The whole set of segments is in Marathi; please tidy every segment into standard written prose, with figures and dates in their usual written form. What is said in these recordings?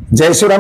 जय श्रीराम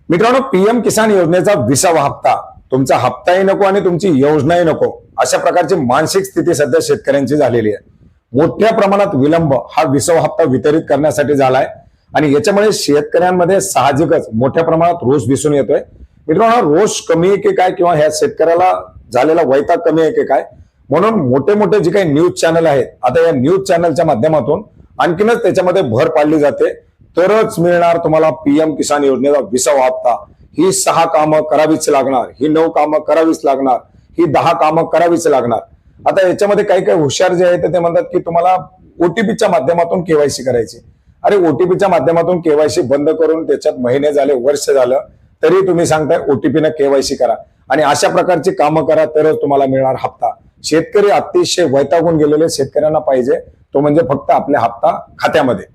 मित्रांनो पीएम किसान योजनेचा 20वा हप्ता, तुमचा हप्ताही नको आणि तुमची योजनाही नको, अशा प्रकारची मानसिक स्थिती सध्या शेतकऱ्यांची झालेली आहे। मोठ्या प्रमाणात विलंब हा 20वा हप्ता वितरित करण्यासाठी झालाय आणि याच्यामुळे शेतकऱ्यांमध्ये साहजिकच मोठ्या प्रमाणात रोष दिसून येतोय। मित्रांनो, रोष कमी आहे की काय किंवा ह्या शेतकऱ्याला झालेला वैताग कमी आहे की काय, म्हणून मोठे मोठे जे काही न्यूज चॅनल आहेत, आता या न्यूज चॅनलच्या माध्यमातून आणखीनच त्याच्यामध्ये भर पाडली जाते, तरच मिळणार तुम्हाला पीएम किसान योजनेचा 20वा हप्ता। ही 6 कामं करावीच लागणार, ही 9 कामं करावीच लागणार, ही 10 कामं करावीच लागणार। आता याच्यामध्ये काही काही हुशार जे आहेत ते म्हणतात की तुम्हाला ओटीपीच्या माध्यमातून केवायसी करायची। अरे, ओटीपीच्या माध्यमातून केवायसी बंद करून त्याच्यात महिने झाले, वर्ष झालं, तरी तुम्ही सांगताय ओटीपीने केवायसी करा आणि अशा प्रकारची कामं करा तरच तुम्हाला मिळणार हप्ता। शेतकरी अतिशय वैतागून गेलेले शेतकऱ्यांना पाहिजे तो म्हणजे फक्त आपल्या हप्ता खात्यामध्ये।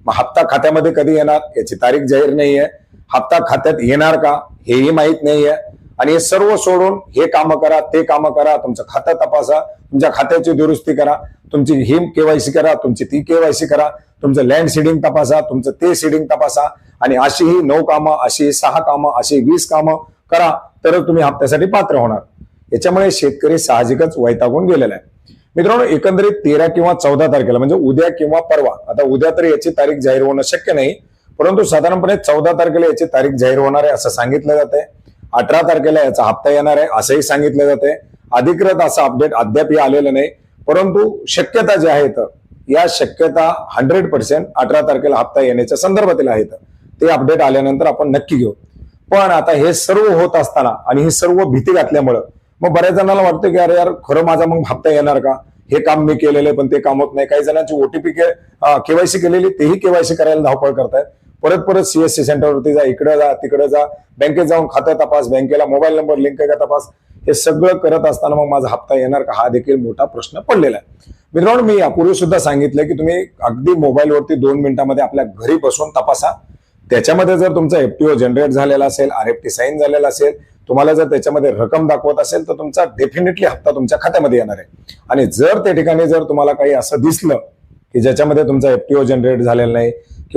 मग हप्ता खात्यामध्ये कधी येणार याची तारीख जाहीर नाहीये, हप्ता खात्यात येणार का हेही माहित नाहीये, आणि हे सर्व सोडून हे कामं करा, ते कामं करा, तुमचं खातं तपासा, तुमच्या खात्याची दुरुस्ती करा, तुमची ही केवायसी करा, तुमची ती केवायसी करा, तुमचं लँड सीडिंग तपासा, तुमचं ते सीडिंग तपासा, आणि अशी ही 9 कामं, अशी 6 कामं, अशी 20 कामं करा तरच तुम्ही हप्त्यासाठी पात्र होणार। याच्यामुळे शेतकरी साहजिकच वैतागून गेलेला आहे। मित्रांनो, एकंदरीत 13 किंवा 14 तारखेला म्हणजे उद्या किंवा परवा, आता उद्या तर याची तारीख जाहीर होणं शक्य नाही, परंतु साधारणपणे 14 तारखेला याची तारीख जाहीर होणार आहे असं सांगितलं जातंय। 18 तारखेला याचा हप्ता येणार आहे असंही सांगितलं जातंय। अधिकृत असं अपडेट अद्याप आलेलं नाही, परंतु शक्यता ज्या आहेत या शक्यता 100% 18 तारखेला हप्ता येण्याच्या संदर्भातील आहेत। ते अपडेट आल्यानंतर आपण नक्की घेऊ। पण आता हे सर्व होत असताना आणि ही सर्व भीती घातल्यामुळं मग बऱ्याच जणांना वाटतं की अरे यार, खरं माझा मग हप्ता येणार का, हे काम मी केलेलं पण ते काम होत नाही। काही जणांची ओटीपी केवायसी केलेली तेही केवायसी करायला धावपळ करतायत। परत परत सीएससी सेंटरवरती जा, इकडे जा, तिकडे जा, बँकेत जाऊन खातं तपास, बँकेला मोबाईल नंबर लिंक का तपास, हे सगळं करत असताना मग माझा हप्ता येणार का हा देखील मोठा प्रश्न पडलेला आहे। मित्रांनो, मी यापूर्वी सुद्धा सांगितलं की तुम्ही अगदी मोबाईलवरती 2 मिनिटांमध्ये आपल्या घरी बसून तपासा। त्याच्यामध्ये जर तुमचा एफटीओ जनरेट झालेला असेल, आरएफटी साईन झालेला असेल, तुम्हाला जर त्याच्यामध्ये रक्कम दाखवत असेल तर तुमचा डेफिनेटली हप्ता तुमच्या खात्यामध्ये येणार आहे। आणि जर त्या ठिकाणी जर तुम्हाला काही असं दिसलं की ज्याच्यामध्ये तुमचा एफटीओ जनरेट झालेला नाही,